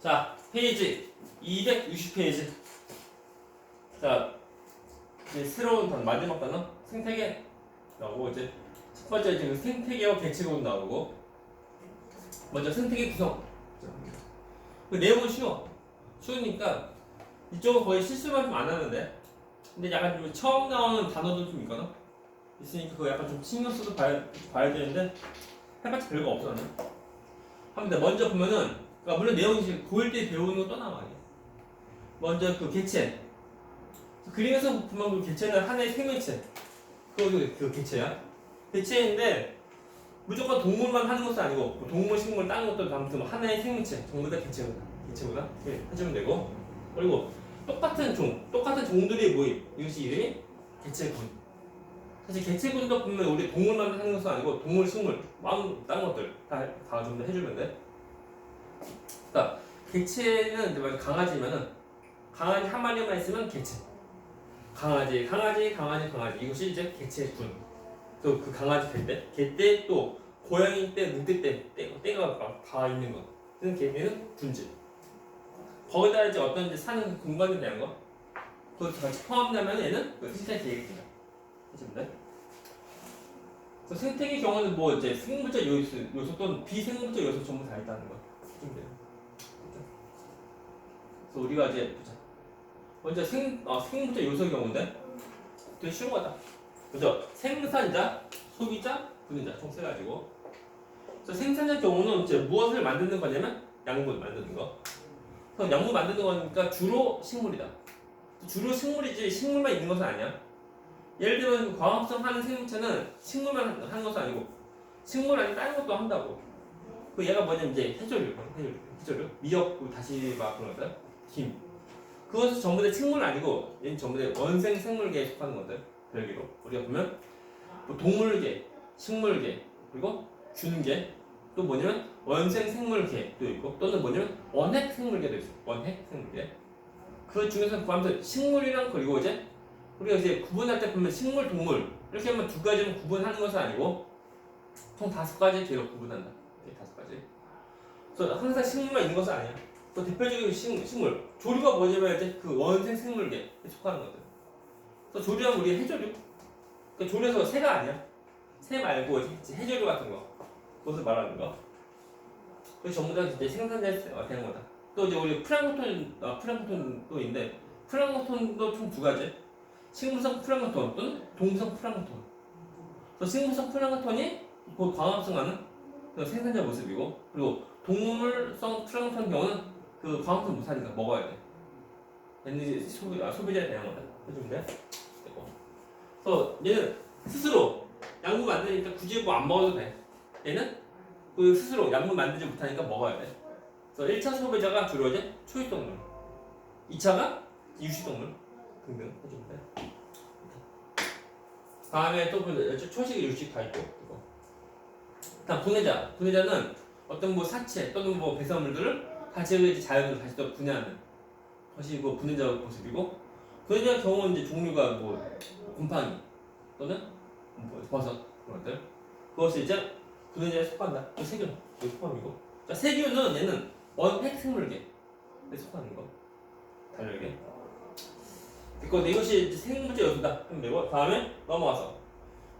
자, 페이지 260페이지. 자, 이제 새로운 단어, 마지막 단어 생태계 나오고, 이제 첫 번째 지금 생태계와 개체군 나오고, 먼저 생태계 구성. 그 내용은 쉬우니까 이쪽은 거의 실수만 좀 안 하는데, 근데 약간 좀 처음 나오는 단어도 좀 있으니까 그거 약간 좀 신경 써서 봐야 되는데, 해봤자 별거 없어 나는. 한번 먼저 보면은, 그러니까 물론 내용이 고1 때 배우는 거 또 나와요. 먼저 그 개체. 그림에서 보면 그 개체는 하나의 생명체. 그 개체야. 개체인데 무조건 동물만 하는 것은 아니고 뭐 동물, 식물, 다른 것도 아무튼 하나의 생명체. 전부 다 개체구나. 네, 해주면 되고. 그리고 똑같은 종들이 모임. 이것이 이름이 개체군. 사실 개체군도 보면 우리 동물만 하는 것은 아니고 동물, 식물, 다른 것들 다 좀 더 해주면 돼. 그러니까 개체는 강아지면은 강아지 한 마리만 있으면 개체. 강아지 이것이 이제 개체군. 또 그 강아지 개 때 또 고양이 때 늑대 떼가 다 있는 거. 그는 개는 군지. 거기다 이제 어떤 이제 사는 공간에 대한 거. 그것도 같이 포함되면 얘는 그 생태 계획이야. 해주면 돼. 생태계 경우는 뭐 이제 생물적 요소 또는 비생물적 요소 전부 다 있다는 거. 해주면 돼요. 그래서 우리가 이제 보자. 먼저 생물적 요소의 경우인데 되게 쉬운 거다. 먼저 생산자, 소비자, 분해자 총 세 가지고. 그래서 생산자 경우는 이제 무엇을 만드는 거냐면 약물 만드는 거. 그럼 약물 만드는 거니까 주로 식물이다. 주로 식물이지 식물만 있는 것은 아니야. 예를 들면 광합성 하는 생물체는 식물만 하는 것은 아니고 식물 아닌 다른 것도 한다고. 그 얘가 뭐냐면 이제 해조류, 미역, 다시 막 그런 것들, 김. 그것은 전부 다 식물은 아니고 얘는 전부 다 원생 생물계에 속하는 것들. 별개로 우리가 보면 뭐 동물계, 식물계, 그리고 균계, 또 뭐냐면 원생 생물계도 있고 또는 뭐냐면 원핵 생물계도 있어. 원핵 생물계. 그 중에서 구하면서 식물이랑 그리고 이제 우리가 이제 구분할 때 보면 식물, 동물 이렇게 하면 두 가지만 구분하는 것은 아니고 총 5가지 개로 구분한다. 5가지. 그래서 항상 식물만 있는 것은 아니야. 또 대표적인 식물 조류가 뭐냐면 이제 그 원생 생물계에 속하는 것들. 그래서 조류하면 우리 해조류. 그러니까 조류에서 새가 아니야. 새 말고 이제 해조류 같은 거. 그것을 말하는 거. 그래서 전부 다 이제 생산자에 되는 거다. 또 이제 우리 플랑크톤도 있는데 플랑크톤도 총 2가지. 식물성 플랑크톤 또는 동성 플랑크톤. 그래서 식물성 플랑크톤이 곧 광합성하는 그 생산자 모습이고, 그리고 동물성 플랑크톤 경우는 그 광합성 못하니까 먹어야 돼. 얘는 이제 소비자에 대한 거다. 해주면 돼. 그래서 얘는 스스로 약물 만드니까 굳이 뭐 안 먹어도 돼. 얘는 그 스스로 약물 만들지 못하니까 먹어야 돼. 그래서 1차 소비자가 주로 이제 초식동물, 2차가 유식동물 등등 해주면 돼. 다음에 또 초식, 유식 다 있고. 다음 분해자는 어떤 뭐 사체 또는 뭐 배설물들을 다시 자연으로 다시 또 분해하는 것이 뭐 분해자 모습이고, 분해자 경우는 이제 종류가 뭐 곰팡이 또는 뭐 버섯 그런 것들, 그것이 이제 분해자에 속한다. 또 세균 여기 포함이고. 자, 세균은 얘는 원핵 생물계에 속하는 거. 달력에. 그리고 이것이 이제 생물적 요소다. 그럼 다음에 넘어가서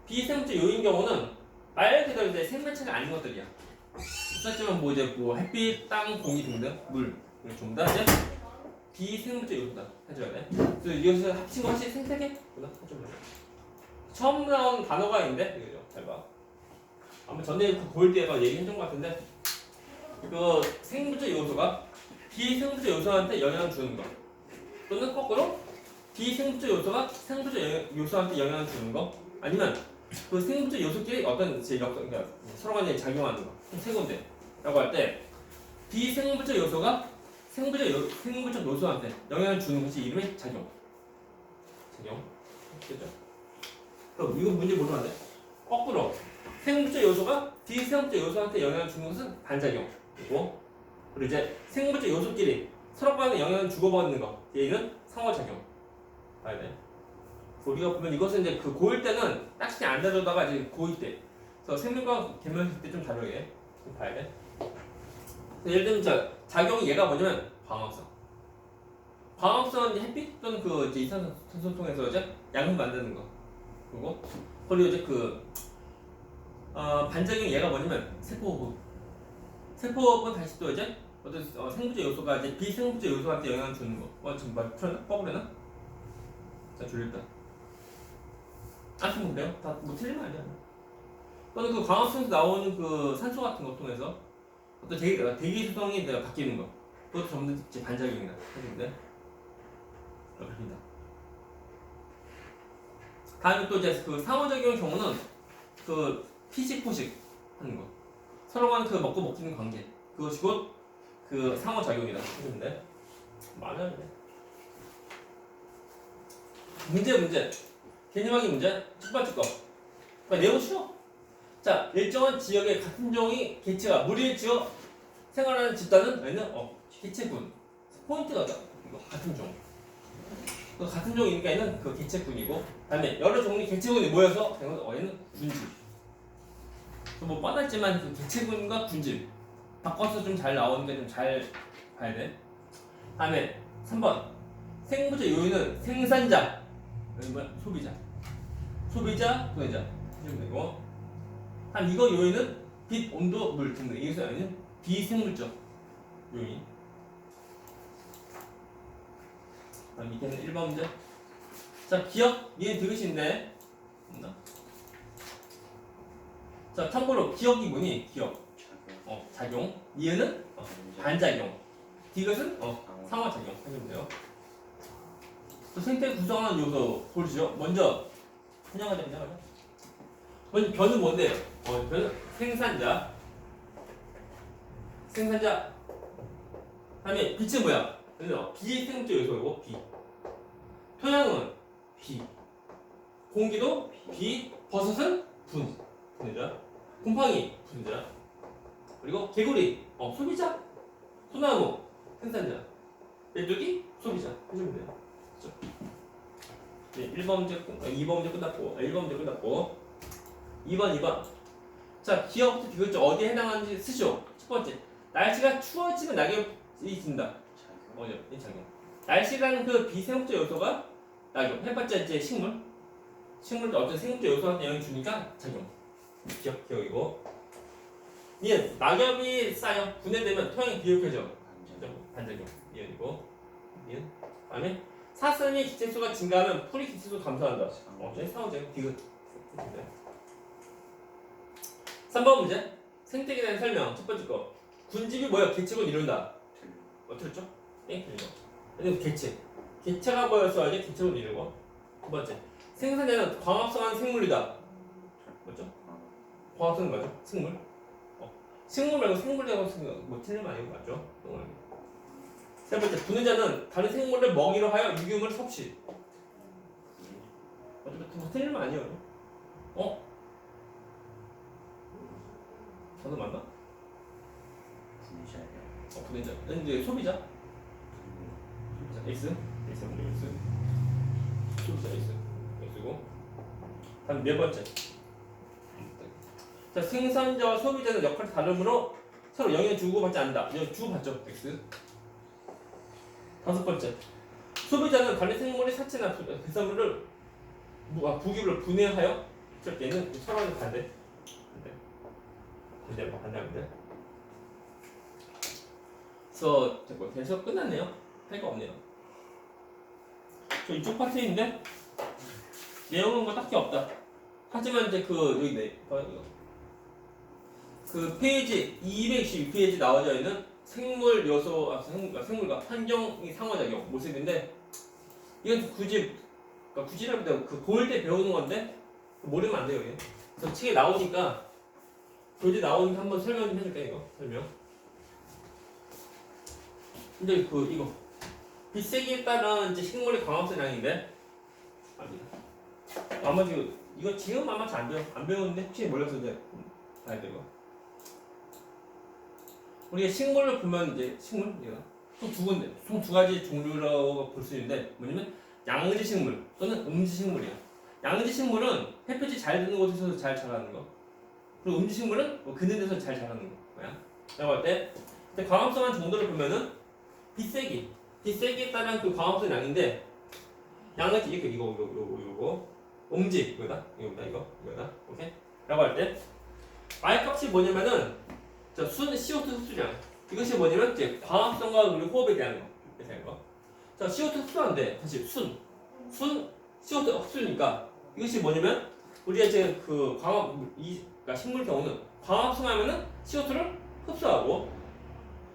비생물적 요인 경우는 말 그대로 이제 생명체가 아닌 것들이야. 없었지만 뭐 이제 뭐 햇빛, 땅, 공기 등등 물 전부 다 이제 비생물적 요소다 해줘야 돼. 그래서 이것을 합친 것이 생태계구나 해주면 돼. 처음 나온 단어가 있는데 이거죠. 잘 봐. 아마 전에 그 고일 때가 얘기해준 것 같은데 그 생물적 요소가 비생물적 요소한테 영향을 주는 거, 또는 거꾸로 비생물적 요소가 생물적 요소한테 영향을 주는 거, 아니면 그 생물적 요소끼리 어떤 그러니까 서로 간에 작용하는 거, 세 군데라고 할 때 비생물적 요소가 생물적 요소한테 영향을 주는 것이 이름이 작용. 됐죠? 그럼 이거 문제 보면 안 돼? 거꾸로 생물적 요소가 비생물적 요소한테 영향을 주는 것은 반작용이고, 그리고 이제 생물적 요소끼리 서로 간에 영향을 주고받는 거, 얘는 상호작용. 봐야 돼. 우리가 보면 이것은 이제 그 고1 때는 딱히 안 다루다가 이제 고2 때, 그래서 생명과학 개념 때 좀 다루게 봐야 돼. 예를 들면 작용이 얘가 뭐냐면 광합성. 광합성은 햇빛 또는 그 이제 이산화탄소 통해서 이제 양분 만드는 거. 그리고 이제 반작용 얘가 뭐냐면 세포호흡. 세포호흡은 다시 또 이제 어떤 생물질 요소가 이제 비생물질 요소한테 영향을 주는 거. 지금 말 풀었나? 뻐그레나? 자, 졸렸다. 아무튼 그래요. 다 뭐 틀리면 아니야. 또는 그 광합성에서 나오는 그 산소 같은 거 통해서 어떤 대기 수성이 바뀌는 거. 그것도 전부 다 이제 반작용이다. 해주는데. 그렇습니다. 다음에 또 이제 그 상호작용의 경우는 그 피식-포식 하는 거. 서로 간에 그 먹고 먹히는 관계. 그것이 곧 그 상호작용이다. 해주는데. 많아요. 문제. 개념학의 문제. 첫 번째 거. 그러니까 내용 쉬워. 자, 일정한 지역의 같은 종의 개체가 무리를 지어 생활하는 집단은 얘는 개체군. 포인트가 이거 같은 종. 그 같은 종이니까 얘는 그 개체군이고, 다음에 여러 종의 개체군이 모여서 얘는 군집. 뭐 뻔했지만 그 개체군과 군집 바꿔서 좀 잘 나오는데 좀 잘 봐야 돼. 다음에 3번 생물질 요인은 생산자, 여기 뭐야? 소비자, 분해자 해주면 되고, 한 이거 요인은 빛, 온도, 물 등등. 여기서 아니는 비생물적 요인. 다음 밑에는 1번 문제. 자, 기억 얘는 되게 쉽네. 자, 참고로 기억이 뭐니? 기억. 작용. 얘는 반작용. 이것은 상호작용 해주면 돼요. 또 생태 구성하는 요소 보시죠. 먼저 그냥 하자. 먼저 변은 뭔데요? 변은 생산자. 다음에 빛은 뭐야? 비생물적 요소이고 비. 토양은 비. 공기도 비. 버섯은 분해자. 곰팡이 분해자. 그리고 개구리 소비자. 소나무 생산자. 메뚜기 소비자 해주면 돼요. 그렇죠? 네, 1번 문제 2번 문제 끝났고 1번 문제 끝났고 2번. 자, 기억부터 비교적 어디에 해당하는지 쓰죠. 첫 번째, 날씨가 추워지면 낙엽이 진다. 이 작용. 날씨라는 그 비생물적 요소가 낙엽. 해봤자 이제 식물도 어떤 생물적 요소한테 영향을 주니까 작용. 기억이고. 이은 낙엽이 쌓여 분해되면 토양이 비옥해져. 반작용. 이은이고. 이은. 다음에 사슴의 기체수가 증가하면 풀이 기체수 감소한다. 상호작용. 디귿. 3번 문제. 생태계에 대한 설명. 첫 번째 거. 군집이 뭐야? 개체군 이룬다. 틀렸죠? 틀리죠. 그리고 개체가 모여서 이제 개체군 이루고. 두 번째. 생산자는 광합성한 생물이다. 맞죠? 광합성은 맞죠? 식물 말고 생물이라고 뭐 틀리면 아니고 맞죠? 세 번째. 분해자는 다른 생물을 먹이로 하여 유기물을 섭취. 맞죠? 틀리면 아니에요. 저도 맞나? 분해자. 이제 소비자. X. 소비자 X고. 다음 네 번째. 자, 생산자와 소비자는 역할이 다르므로 서로 영향을 주고받지 않는다. 이거 주고받죠. X. 다섯 번째. 소비자는 다른 생물의 사체나 배설물을 부기를 분해하여 얘는 서로 반대. 그래서 대서 끝났네요. 할 거 없네요. 저 이쪽 파트인데 내용은 뭐 딱히 없다. 하지만 이제 여기네. 그 페이지 222페이지 나와져 있는 생물 요소, 생물과 환경의 상호작용 모습인데 이건 굳이라도 그 고일 때 배우는 건데 모르면 안 돼요. 이게. 그래서 책에 나오니까 교재 나오니까 한번 설명 좀 해줄게. 이거 설명. 근데 이거 빛세기에 따른 이제 식물의 광합성량인데 아마 이거 지금 아마 잘 안 배우는데 혹시 몰라서 이제 봐야 되고. 우리가 식물을 보면 이제 얘가 총 두 가지 종류라고 볼 수 있는데 뭐냐면 양지 식물 또는 음지 식물이야. 양지 식물은 햇볕이 잘 드는 곳에서 잘 자라는 거. 그리고 음지 식물은 그늘 데서 잘 자라는 거. 뭐야? 내가 볼 때 근데 광합성한 정도를 보면은 빛세기에 따른 그 광합성 양인데 양은 이거 음지 이거다 오케이? 라고 할 때 I 값이 뭐냐면은 순 CO2 흡수량 이것이 뭐냐면 이제 광합성과 그리고 호흡에 대한 거. 자 CO2 흡수하는데 사실 순 CO2 흡수니까 이것이 뭐냐면 우리가 이제 그 그러니까 식물 경우는 광합성하면은 CO2를 흡수하고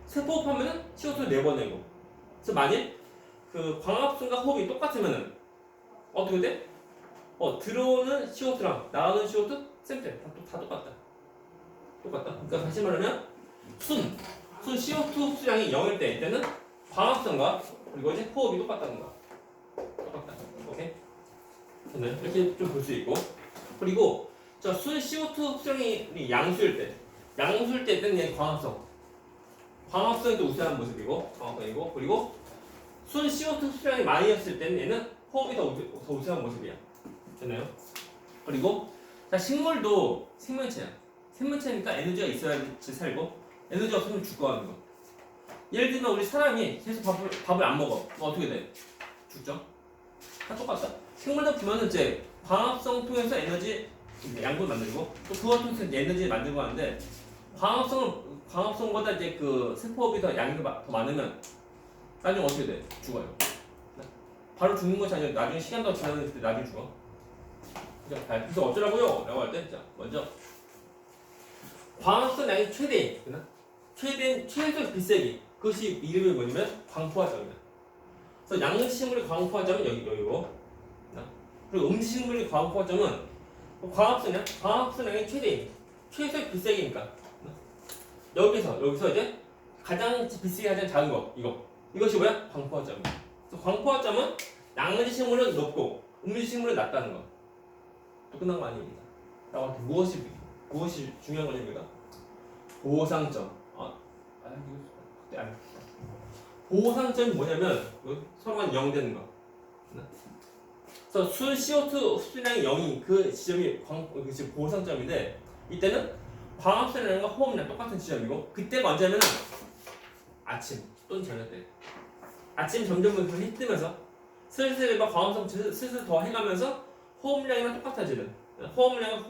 세포흡하면은 CO2를 내보내고. 그래서 만일 그 광합성과 호흡이 똑같으면은 어떻게 돼? 들어오는 CO2랑 나가는 CO2 샘플 다 똑같다. 그러니까 다시 말하면 순 CO2 흡수량이 0일 때 이때는 광합성과 그리고 이제 호흡이 똑같다는 거야. 똑같다. 오케이? 이렇게 좀 볼 수 있고 그리고 순 CO2 흡수량이 양수일 때는 얘 광합성이 또 우세한 모습이고 광합성이고 그리고 순 CO2 흡수량이 많이였을 때는 얘는 호흡이 더 우세한 모습이야. 됐나요? 그리고 자 식물도 생명체니까 에너지가 있어야지 살고 에너지 없으면 죽고 하는 거. 예를 들면 우리 사람이 계속 밥을 안 먹어. 어떻게 돼? 죽죠? 다 똑같다. 식물도 보면은 이제 광합성 통해서 에너지 양분 만들고 또 그걸 통해서 에너지 만들고 하는데 광합성보다 이제 그 세포업이 더 양이 더 많으면 나중에 어떻게 돼? 죽어요. 바로 죽는 것이 아니라 나중에 시간 더 지나면 그때 나중에 죽어. 그래서 어쩌라고요? 라고 할 때 먼저 광합성 양이 최소 빛세기 그것이 이름이 뭐냐면 광포화점이야. 그래서 양식물의 광포화점은 여기고 그리고 음식물의 광포화점은 광합성량이 최소의 빛세기니까 여기서 이제 가장 빛세기 가장 작은 거 이것이 뭐야? 광포화점이야. 그래서 광포화점은 양식물은 높고 음식물은 낮다는 거. 또 끝난 거 아닙니다. 라고 할 때 무엇이 중요한 거냐입니다. 보상점. 보상점이 뭐냐면 서로가 0 되는 거. 그래서 순 CO2 흡수량이 0인 그 지점이 보상점인데 이때는 광합성량과 호흡량 똑같은 지점이고 그때가 언제냐면 아침 또는 저녁 때. 아침 점점 해 뜨면서 슬슬 광합성 슬슬 더 해가면서 호흡량이랑 똑같아지는 호흡량과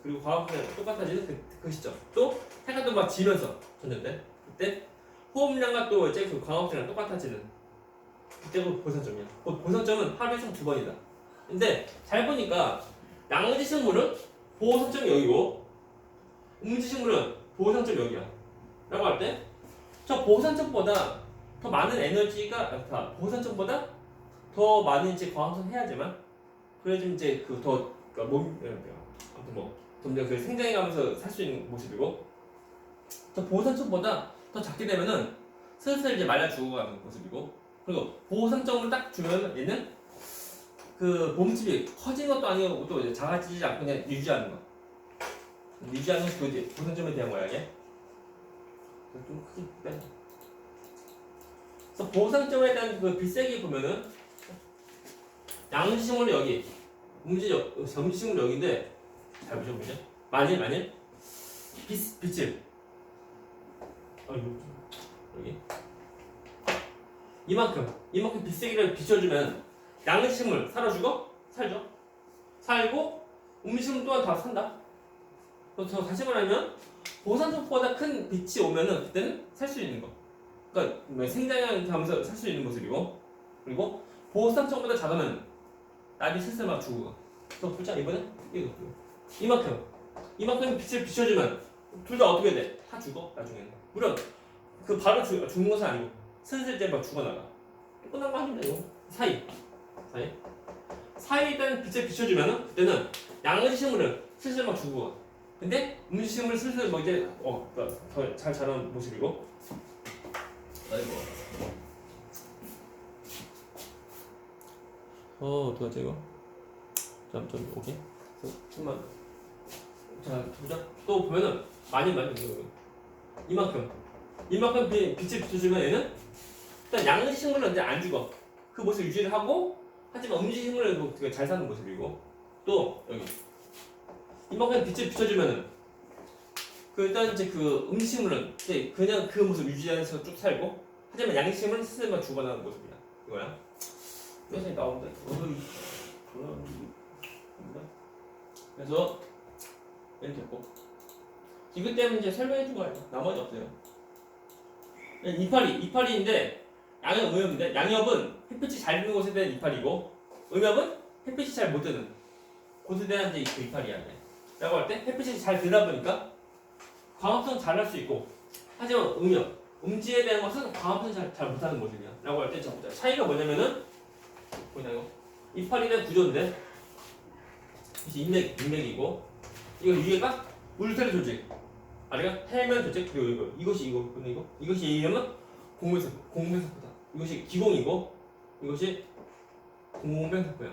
그리고 광합성량 똑같아지는 그 시점. 또 해가 또 막 지면서 저녁 때 그때 호흡량과 또 이제 그 광합성량 똑같아지는 그때가 보상점이야. 보상점은 하루에 총 2번이다. 근데 잘 보니까 양지식물은 보상점이 여기고 음지식물은 보상점이 여기야. 라고 할 때 저 보상점보다 더 많은 에너지가 보상점보다 더 많은 이제 광합성 해야지만 그래야지 이제 점점 그 생장해가면서 살 수 있는 모습이고 더 보상점보다 더 작게 되면은 슬슬 이제 말라 죽어가는 모습이고 그리고 보상점을 딱 주면 얘는 그 몸집이 커진 것도 아니고 또 이제 작아지지 않고 그냥 유지하는 거. 유지하는 그 이제 보상점에 대한 모양이야. 좀 크게 빼. 그래서 보상점에 대한 그 빛세기 보면은 양지식물은 여기, 음지식물은 여기인데 잘 보죠, 보죠. 만일 빛을 여기 이만큼 빛세기를 비춰주면 양식물 살아 죽어? 살죠. 살고 음식물 또한 다 산다. 그래서 다시 말하면 보상점보다 큰 빛이 오면은 그때는 살 수 있는 거. 그러니까 생장을 하면서 살 수 있는 모습이고 그리고 보상점보다 작으면 나비 슬슬 막 죽어. 그래서 보자 이번엔 이만큼 빛을 비춰주면 둘 다 어떻게 돼? 다 죽어 나중에는. 물론 그 바로 죽는 것은 아니고 슬슬 이제 막 죽어나가. 끝난 거 아닙니다 이거. 사이에 일단 빛을 비춰주면은 그때는 양식물은 슬슬 막 죽어. 근데 음식물은 슬슬 뭐 이제 더 잘 자라는 모습이고. 어떡하지 이거? 좀 오케이. 좀만. 자 보자. 또 보면은 많이 이만큼 빛을 비춰주면 얘는 일단 양식물은 이제 안 죽어. 그 모습 유지를 하고 하지만 음식물은 되게 잘 사는 모습이고 또 여기 이만큼 빛을 비춰주면은 그 일단 이제 그 음식물은 이제 그냥 그 모습 유지하면서 쭉 살고, 하지만 양식물은 스스로만 죽어나가는 모습이야. 이거야. 그래서 나온다. 그래서 이렇게 됐고, 이것 때문에 이제 설명해 준 거예요. 나머지 없어요. 이파리인데 양엽, 음엽인데 양엽은 햇빛이 잘 드는 곳에 대한 이파리고, 음엽은 햇빛이 잘 못 드는 곳에 대한 이제 그 이파리야. 라고 할 때 햇빛이 잘 들다 보니까 광합성 잘 할 수 있고, 하지만 음엽, 음지에 대한 것은 광합성 잘 못하는 모습이야. 라고 할 때 차이가 뭐냐면은, 뭐냐 이거 이파리에 대한 구조인데, 인맥이고, 이거 위에가 울타리 조직, 아래가 해면 조직, 그리고 이것이 이름은 공명세포다. 이것이 기공이고, 이것이 공명세포야.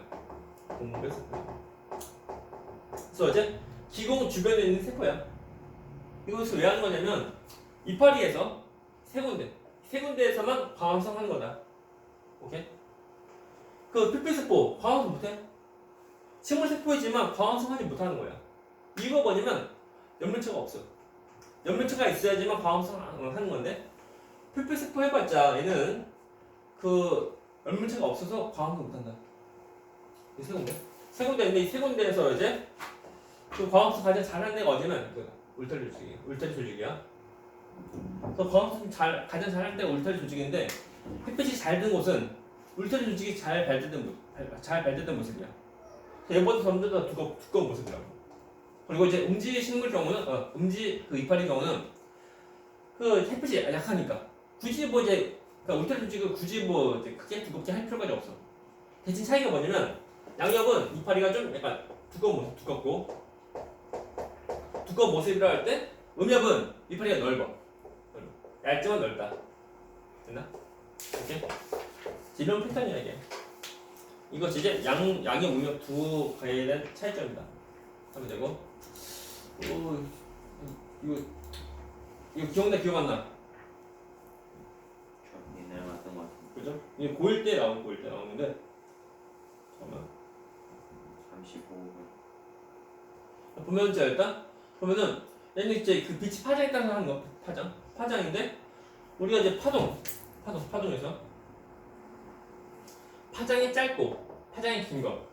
그래서 이제 기공 주변에 있는 세포야. 이것을 왜 하는 거냐면, 이파리에서 세 군데에서만 광합성 하는 거다. 오케이? 그 필필세포 광합성 못해? 식물세포이지만 광합성하지 못하는 거야. 이거 뭐냐면 연밀체가 없어. 연밀체가 있어야지만 광합성 하는 건데, 필필세포 해봤자 얘는 그 연밀체가 없어서 광합성 못한다. 이 세 군데인데, 이 세 군데에서 이제 그 광합성 가장 잘하는 애가 어디냐면 그 울타리 조직이야. 그 광합성 가장 잘하는 데가 울타리 조직인데, 햇빛이 잘 드는 곳은 울타리 조직이 잘 발달된 모습이야. 얘보다 점점 더 두꺼운 모습이라고. 그리고 이제 음지 식물 경우는, 음지 그 이파리 경우는 그 햇빛이 약하니까 굳이 뭐 이제 그러니까 울타리 조직을 굳이 뭐 이제 크게 두껍게 할 필요가 없어. 대신 차이가 뭐냐면, 양엽은 이파리가 좀 약간 두꺼운 모습이라 할 때, 음엽은 이파리가 넓어. 얇지만 넓다. 됐나? 오케이? 이런 패턴이야 이게. 이것이 이제 양의 음엽 두 가에 대한 차이점이다. 하면 되고, 이거 기억 안 나? 옛날에 봤던 것 같은데. 그죠? 이게 고1 때 나오는데, 잠깐만. 35분. 보면 이제 일단 보면은 얘는 이제 그 빛이 파장에 따라서 하는 거, 파장인데, 우리가 이제 파동에서 파장이 짧고 파장이 긴 거,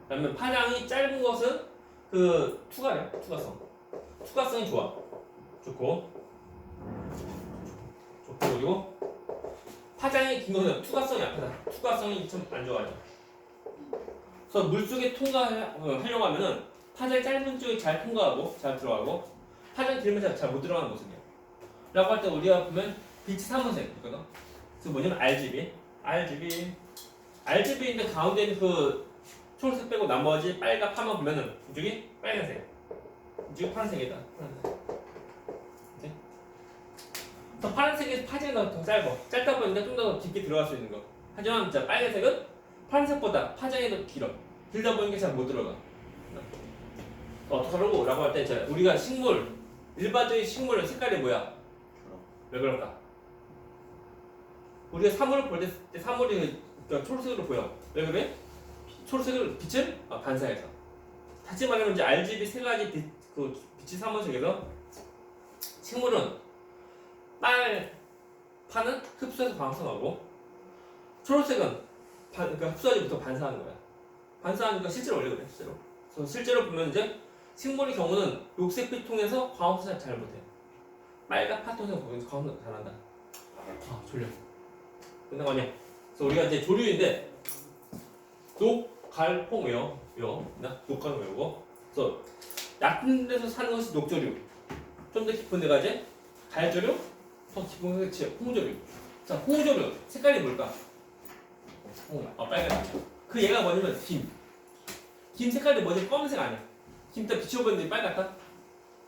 그다음에 파장이 짧은 것은 그 투과성이 좋고, 그리고 파장이 긴 것은 투과성이 약하다. 투과성이 좀 안 좋아요. 그래서 물속에 통과하려고 하면은 파장이 짧은 쪽이 잘 통과하고 잘 들어가고, 파장이 길면 잘 못 들어가는 모습이야. 라고 할 때 우리가 보면 빛이 3원색 있거든. 그래서 뭐냐면 RGB인데 가운데 있는 그 초록색 빼고 나머지 빨간 파만 보면은 이쪽이 빨간색, 이쪽이 파란색이다. 그래서 파란색이 파장이 더 짧다 보니까 좀 더 깊게 들어갈 수 있는 거. 하지만 진짜 빨간색은 파란색보다 파장이 더 길다 보니까 잘 못 들어가. 어떡하라고? 라고 할 때 우리가 일반적인 식물의 색깔이 뭐야? 왜 그럴까? 우리가 사물을 볼 때 사물이 그러니까 초록색으로 보여. 왜 그래? 초록색을 빛을 반사해서. 다시 말하면 이제 RGB 세 가지 빛이 사물색에서 식물은 파는 흡수해서 광합성하고, 초록색은 그러니까 흡수하지 못하고 반사하는 거야. 반사하니까 실제로 원래 그래. 그래서 실제로 보면 이제 식물의 경우는 녹색빛 통해서 광합성 잘 못해. 빨간 파 통해서 광합성 잘한다. 졸려. 끝난 거 아니야? 그래서 우리가 이제 조류인데, 녹갈홍 외워. 녹갈홍 외우고. 그래서 얕은 데서 사는 것이 녹조류. 좀 더 깊은 데가 이제 갈조류, 더 깊은 데가 홍조류. 자, 홍조류 색깔이 뭘까? 빨간. 그 얘가 뭐냐면 김 색깔이 뭐지? 검은색 아니야. 김 딱 비춰보는데 빨갛다.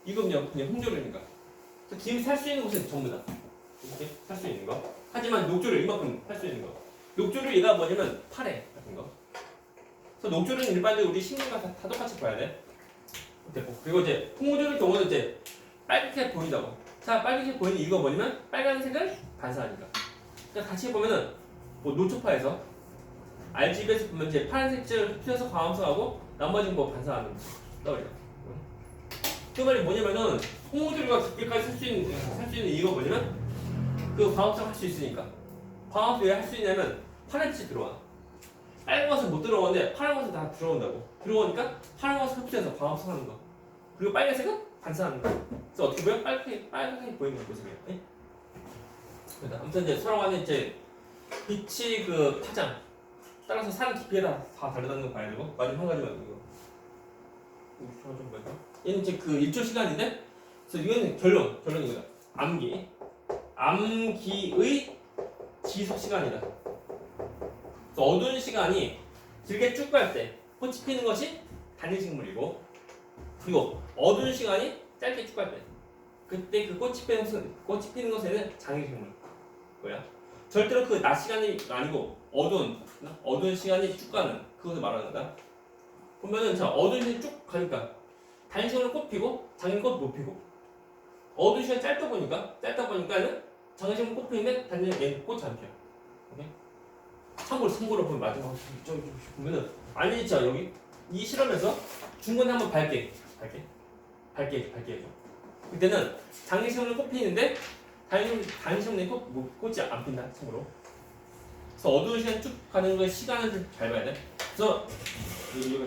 이건 그냥 홍조류니까. 그래서 김이 살 수 있는 곳은 전부 다 이렇게 살 수 있는 거. 하지만 녹조류 이만큼 살 수 있는 거. 녹조류 얘가 뭐냐면 파래 같은 거. 그래서 녹조류는 일반적으로 우리 식물과 다 똑같이 봐야 돼. 그리고 이제 홍조류 경우는 이제 빨갛게 보인다고. 자, 빨갛게 보이는 이유가 뭐냐면 빨간색을 반사하니까. 그러니까 같이 보면은 뭐 노초파에서 RGB에서 보면 이제 파란색을 흡수해서 광합성하고 나머지는 뭐 반사하는 떠올려. 그 말이 뭐냐면은 홍어들과 깊게까지 살 수 있는 이유가 뭐냐면 그 광합성 할 수 있으니까. 광합성 왜 할 수 있냐면 파란 빛이 들어와. 빨간 것은 못 들어오는데 파란 것은 다 들어온다고. 들어오니까 파란 것을 흡수해서 광합성하는 거. 그리고 빨간색은 반사하는 거. 그래서 어떻게 보면 빨간색이 보이는 모습이에요. 네? 아무튼 이제 서로 간에 이제 빛이 그 파장 따라서 사람 깊이가 다 다르다는 거 봐야 되고 마지막 한 가지만 이거. 좀 볼까? 얘는 이제 그 1초 시간인데, 그래서 이거는 결론이 이거다. 암기의 지속 시간이다. 그래서 어두운 시간이 길게 쭉 갈 때 꽃이 피는 것이 단일 식물이고, 그리고 어두운 시간이 짧게 쭉 갈 때, 그때 그 꽃이 피는 것에는 장일 식물. 뭐야? 절대로 그 낮 시간이 아니고 어두운 시간이 쭉 가는 그것을 말하는 거다. 보면은 자 어두운 시간이 쭉 가니까 단일 식물은 꽃 피고 장일 꽃 못 피고, 어두운 시간이 짧다 보니까는 장일 식물 꽃 피는데 단일 얘는 꽃이 안 피어. 오케이? 참고로 보면 마지막 저기 보면은 아니 자 여기 이 실험에서 중간에 한번 밝게 해줘. 그때는 장일 식물은 꽃 피는데 단일 식물은 꽃이 안 핀다. 참고로. 그래서 어두운 시간 쭉 가는 거에 시간을 잘 봐야 돼. 그래서 여기까지